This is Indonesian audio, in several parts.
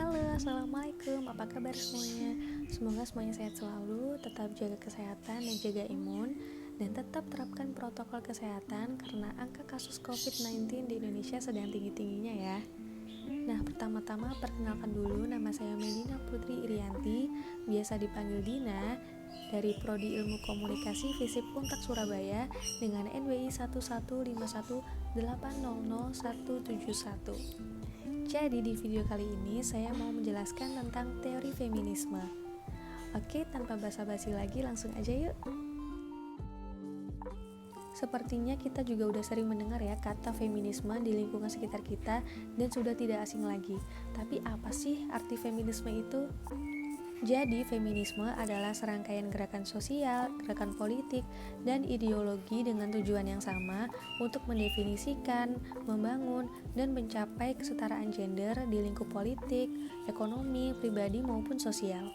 Halo, Assalamualaikum, apa kabar semuanya? Semoga semuanya sehat selalu, tetap jaga kesehatan dan jaga imun, dan tetap terapkan protokol kesehatan karena angka kasus COVID-19 di Indonesia sedang tinggi-tingginya ya. Nah, pertama-tama perkenalkan dulu, nama saya Medina Putri Irianti, biasa dipanggil Dina, dari Prodi Ilmu Komunikasi Visip Untak Surabaya dengan NWI 11508000171. Jadi di video kali ini saya mau menjelaskan tentang teori feminisme. Oke, tanpa basa-basi lagi langsung aja yuk. Sepertinya kita juga udah sering mendengar ya kata feminisme di lingkungan sekitar kita dan sudah tidak asing lagi. Tapi apa sih arti feminisme itu? Jadi, feminisme adalah serangkaian gerakan sosial, gerakan politik, dan ideologi dengan tujuan yang sama untuk mendefinisikan, membangun, dan mencapai kesetaraan gender di lingkup politik, ekonomi, pribadi, maupun sosial.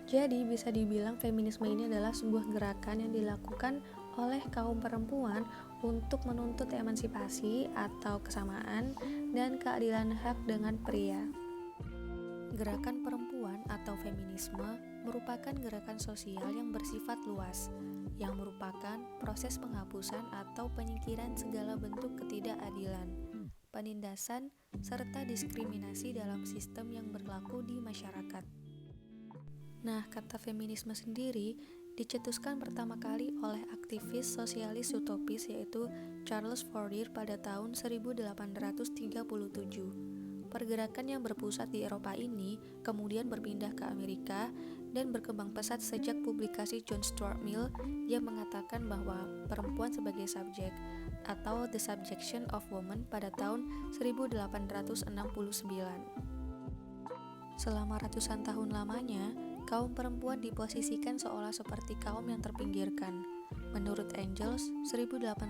Jadi, bisa dibilang feminisme ini adalah sebuah gerakan yang dilakukan oleh kaum perempuan untuk menuntut emansipasi atau kesamaan dan keadilan hak dengan pria. Gerakan perempuan atau feminisme merupakan gerakan sosial yang bersifat luas, yang merupakan proses penghapusan atau penyingkiran segala bentuk ketidakadilan, penindasan, serta diskriminasi dalam sistem yang berlaku di masyarakat. Nah, kata feminisme sendiri dicetuskan pertama kali oleh aktivis sosialis utopis yaitu Charles Fourier pada tahun 1837. Pergerakan yang berpusat di Eropa ini kemudian berpindah ke Amerika dan berkembang pesat sejak publikasi John Stuart Mill yang mengatakan bahwa perempuan sebagai subjek atau The Subjection of Woman pada tahun 1869. Selama ratusan tahun lamanya, kaum perempuan diposisikan seolah seperti kaum yang terpinggirkan. Menurut Engels 1884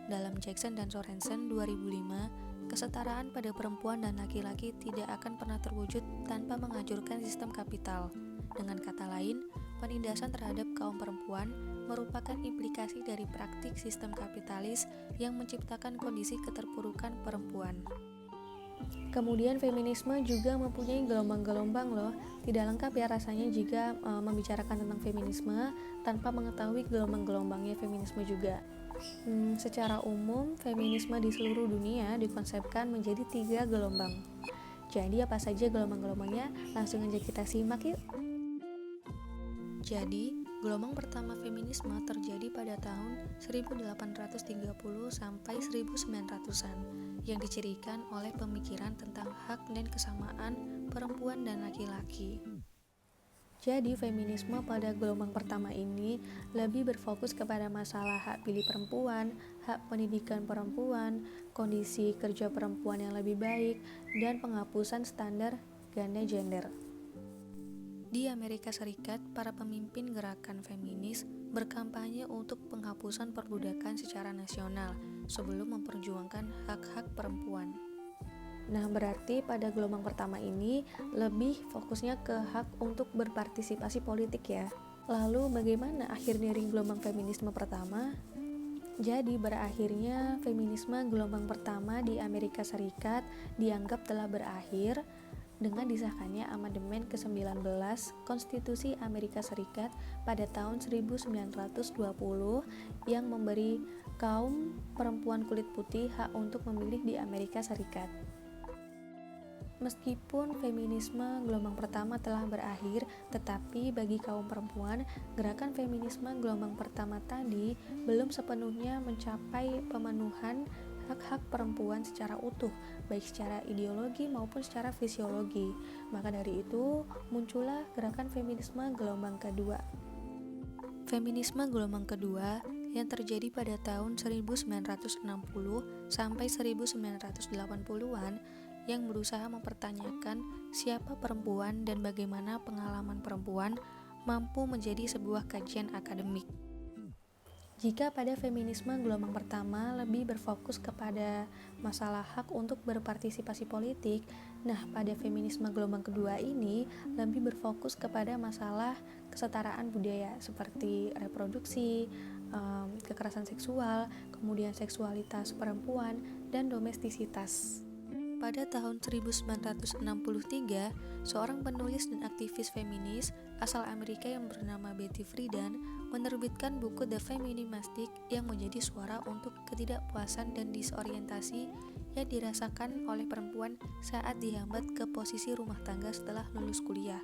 dalam Jackson dan Sorensen 2005, kesetaraan pada perempuan dan laki-laki tidak akan pernah terwujud tanpa menghancurkan sistem kapital. Dengan kata lain, penindasan terhadap kaum perempuan merupakan implikasi dari praktik sistem kapitalis yang menciptakan kondisi keterpurukan perempuan. Kemudian feminisme juga mempunyai gelombang-gelombang loh. Tidak lengkap ya rasanya jika membicarakan tentang feminisme tanpa mengetahui gelombang-gelombangnya feminisme juga. Secara umum, feminisme di seluruh dunia dikonsepkan menjadi 3 gelombang. Jadi apa saja gelombang-gelombangnya? Langsung aja kita simak yuk. Jadi, gelombang pertama feminisme terjadi pada tahun 1830 sampai 1900-an yang dicirikan oleh pemikiran tentang hak dan kesamaan perempuan dan laki-laki. Jadi, feminisme pada gelombang pertama ini lebih berfokus kepada masalah hak pilih perempuan, hak pendidikan perempuan, kondisi kerja perempuan yang lebih baik, dan penghapusan standar ganda gender. Di Amerika Serikat, para pemimpin gerakan feminis berkampanye untuk penghapusan perbudakan secara nasional sebelum memperjuangkan hak-hak perempuan. Nah, berarti pada gelombang pertama ini lebih fokusnya ke hak untuk berpartisipasi politik ya. Lalu bagaimana akhir dari gelombang feminisme pertama? Jadi berakhirnya feminisme gelombang pertama di Amerika Serikat dianggap telah berakhir dengan disahkannya amandemen ke-19 Konstitusi Amerika Serikat pada tahun 1920 yang memberi kaum perempuan kulit putih hak untuk memilih di Amerika Serikat. Meskipun feminisme gelombang pertama telah berakhir, tetapi bagi kaum perempuan, gerakan feminisme gelombang pertama tadi belum sepenuhnya mencapai pemenuhan hak-hak perempuan secara utuh, baik secara ideologi maupun secara fisiologi. Maka dari itu, muncullah gerakan feminisme gelombang kedua. Feminisme gelombang kedua yang terjadi pada tahun 1960 sampai 1980-an yang berusaha mempertanyakan siapa perempuan dan bagaimana pengalaman perempuan mampu menjadi sebuah kajian akademik. Jika pada feminisme gelombang pertama lebih berfokus kepada masalah hak untuk berpartisipasi politik, nah pada feminisme gelombang kedua ini lebih berfokus kepada masalah kesetaraan budaya seperti reproduksi, kekerasan seksual, kemudian seksualitas perempuan, dan domestisitas. Pada tahun 1963, seorang penulis dan aktivis feminis asal Amerika yang bernama Betty Friedan menerbitkan buku The Feministic yang menjadi suara untuk ketidakpuasan dan disorientasi yang dirasakan oleh perempuan saat dihambat ke posisi rumah tangga setelah lulus kuliah.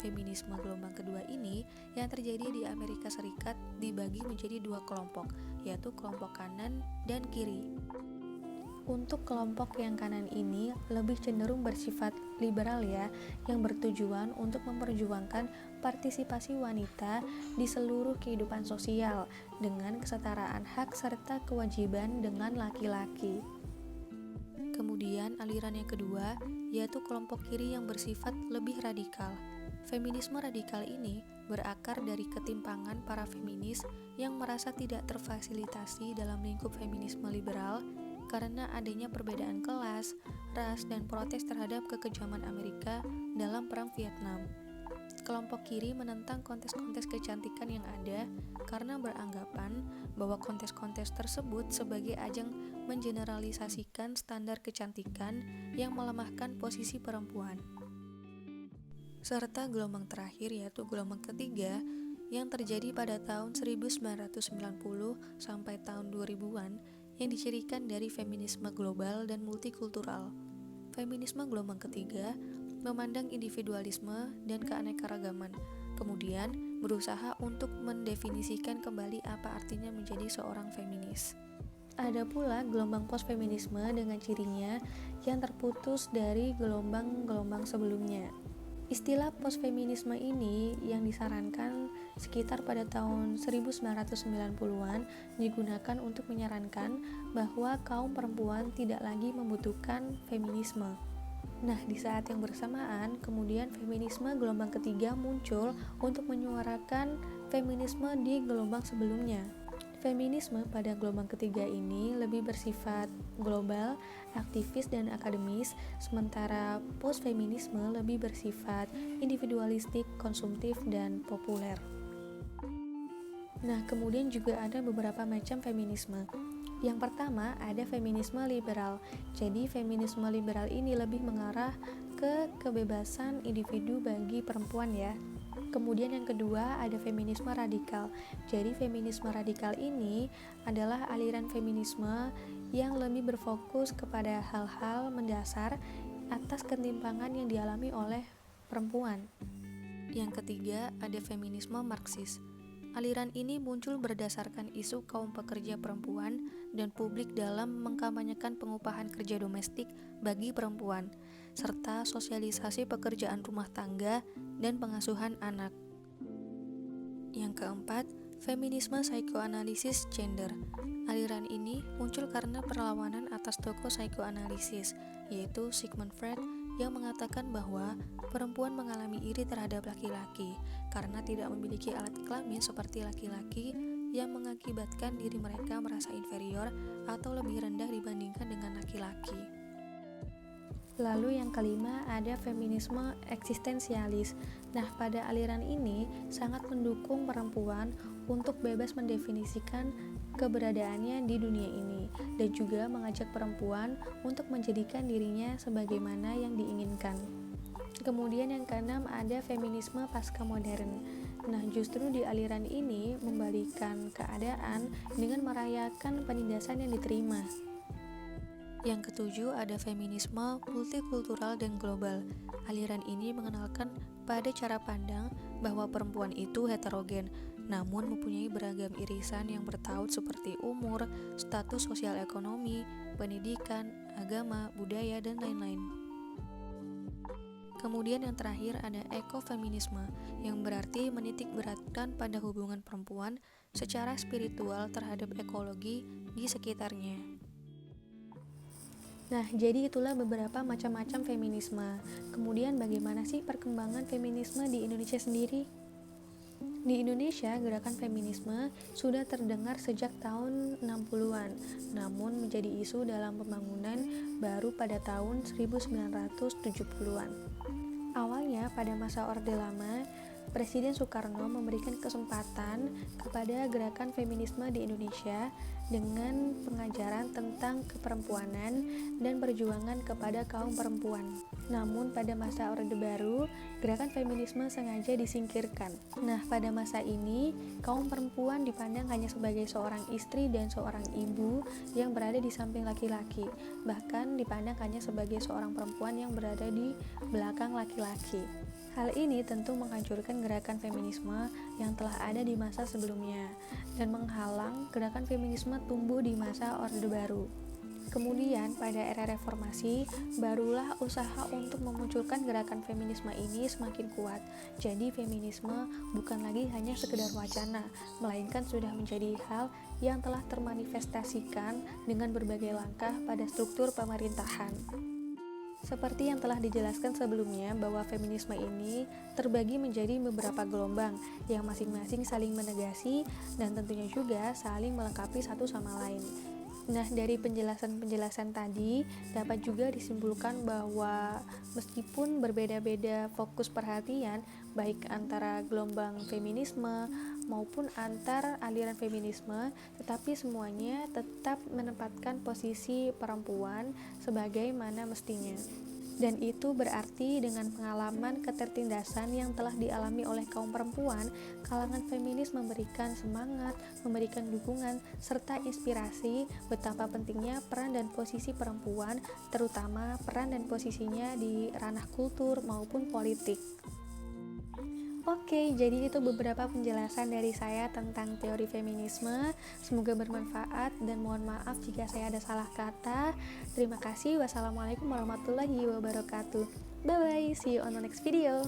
Feminisme gelombang kedua ini yang terjadi di Amerika Serikat dibagi menjadi dua kelompok, yaitu kelompok kanan dan kiri. Untuk kelompok yang kanan ini lebih cenderung bersifat liberal ya, yang bertujuan untuk memperjuangkan partisipasi wanita di seluruh kehidupan sosial dengan kesetaraan hak serta kewajiban dengan laki-laki. Kemudian aliran yang kedua yaitu kelompok kiri yang bersifat lebih radikal. Feminisme radikal ini berakar dari ketimpangan para feminis yang merasa tidak terfasilitasi dalam lingkup feminisme liberal karena adanya perbedaan kelas, ras, dan protes terhadap kekejaman Amerika dalam Perang Vietnam. Kelompok kiri menentang kontes-kontes kecantikan yang ada karena beranggapan bahwa kontes-kontes tersebut sebagai ajang mengeneralisasikan standar kecantikan yang melemahkan posisi perempuan. Serta gelombang terakhir yaitu gelombang ketiga yang terjadi pada tahun 1990 sampai tahun 2000-an yang dicirikan dari feminisme global dan multikultural. Feminisme gelombang ketiga memandang individualisme dan keanekaragaman, kemudian berusaha untuk mendefinisikan kembali apa artinya menjadi seorang feminis. Ada pula gelombang post-feminisme dengan cirinya yang terputus dari gelombang-gelombang sebelumnya. Istilah post-feminisme ini yang disarankan sekitar pada tahun 1990-an digunakan untuk menyarankan bahwa kaum perempuan tidak lagi membutuhkan feminisme. Nah, di saat yang bersamaan, kemudian feminisme gelombang ketiga muncul untuk menyuarakan feminisme di gelombang sebelumnya. Feminisme pada gelombang ketiga ini lebih bersifat global, aktivis, dan akademis, sementara post-feminisme lebih bersifat individualistik, konsumtif, dan populer. Nah, kemudian juga ada beberapa macam feminisme. Yang pertama, ada feminisme liberal. Jadi, feminisme liberal ini lebih mengarah ke kebebasan individu bagi perempuan ya. Kemudian yang kedua ada feminisme radikal. Jadi feminisme radikal ini adalah aliran feminisme yang lebih berfokus kepada hal-hal mendasar atas ketimpangan yang dialami oleh perempuan. Yang ketiga ada feminisme Marxis. Aliran ini muncul berdasarkan isu kaum pekerja perempuan dan publik dalam mengkampanyekan pengupahan kerja domestik bagi perempuan, serta sosialisasi pekerjaan rumah tangga dan pengasuhan anak. Yang keempat, feminisme psikoanalisis gender. Aliran ini muncul karena perlawanan atas tokoh psikoanalisis, yaitu Sigmund Freud, yang mengatakan bahwa perempuan mengalami iri terhadap laki-laki karena tidak memiliki alat kelamin seperti laki-laki yang mengakibatkan diri mereka merasa inferior atau lebih rendah dibandingkan dengan laki-laki. Lalu yang kelima ada feminisme eksistensialis. Nah, pada aliran ini sangat mendukung perempuan untuk bebas mendefinisikan keberadaannya di dunia ini dan juga mengajak perempuan untuk menjadikan dirinya sebagaimana yang diinginkan. Kemudian yang keenam ada feminisme pasca modern. Nah, justru di aliran ini membalikan keadaan dengan merayakan penindasan yang diterima. Yang ketujuh ada feminisme multikultural dan global. Aliran ini mengenalkan pada cara pandang bahwa perempuan itu heterogen, namun mempunyai beragam irisan yang bertaut seperti umur, status sosial ekonomi, pendidikan, agama, budaya, dan lain-lain. Kemudian yang terakhir ada ekofeminisme, yang berarti menitik beratkan pada hubungan perempuan secara spiritual terhadap ekologi di sekitarnya. Nah, jadi itulah beberapa macam-macam feminisme. Kemudian bagaimana sih perkembangan feminisme di Indonesia sendiri? Di Indonesia, gerakan feminisme sudah terdengar sejak tahun 60-an, namun menjadi isu dalam pembangunan baru pada tahun 1970-an. Awalnya pada masa Orde Lama, Presiden Soekarno memberikan kesempatan kepada gerakan feminisme di Indonesia dengan pengajaran tentang keperempuanan dan perjuangan kepada kaum perempuan. Namun pada masa Orde Baru, gerakan feminisme sengaja disingkirkan. Nah, pada masa ini, kaum perempuan dipandang hanya sebagai seorang istri dan seorang ibu yang berada di samping laki-laki. Bahkan dipandang hanya sebagai seorang perempuan yang berada di belakang laki-laki. Hal ini tentu menghancurkan gerakan feminisme yang telah ada di masa sebelumnya dan menghalang gerakan feminisme tumbuh di masa Orde Baru. Kemudian pada era reformasi, barulah usaha untuk memunculkan gerakan feminisme ini semakin kuat. Jadi feminisme bukan lagi hanya sekedar wacana, melainkan sudah menjadi hal yang telah termanifestasikan dengan berbagai langkah pada struktur pemerintahan. Seperti yang telah dijelaskan sebelumnya bahwa feminisme ini terbagi menjadi beberapa gelombang yang masing-masing saling menegasi dan tentunya juga saling melengkapi satu sama lain. Nah, dari penjelasan-penjelasan tadi dapat juga disimpulkan bahwa meskipun berbeda-beda fokus perhatian baik antara gelombang feminisme maupun antar aliran feminisme, tetapi semuanya tetap menempatkan posisi perempuan sebagaimana mestinya. Dan itu berarti dengan pengalaman ketertindasan yang telah dialami oleh kaum perempuan, kalangan feminis memberikan semangat, memberikan dukungan, serta inspirasi betapa pentingnya peran dan posisi perempuan, terutama peran dan posisinya di ranah kultur maupun politik. Oke, jadi itu beberapa penjelasan dari saya tentang teori feminisme. Semoga bermanfaat dan mohon maaf jika saya ada salah kata. Terima kasih. Wassalamualaikum warahmatullahi wabarakatuh. Bye bye, see you on the next video.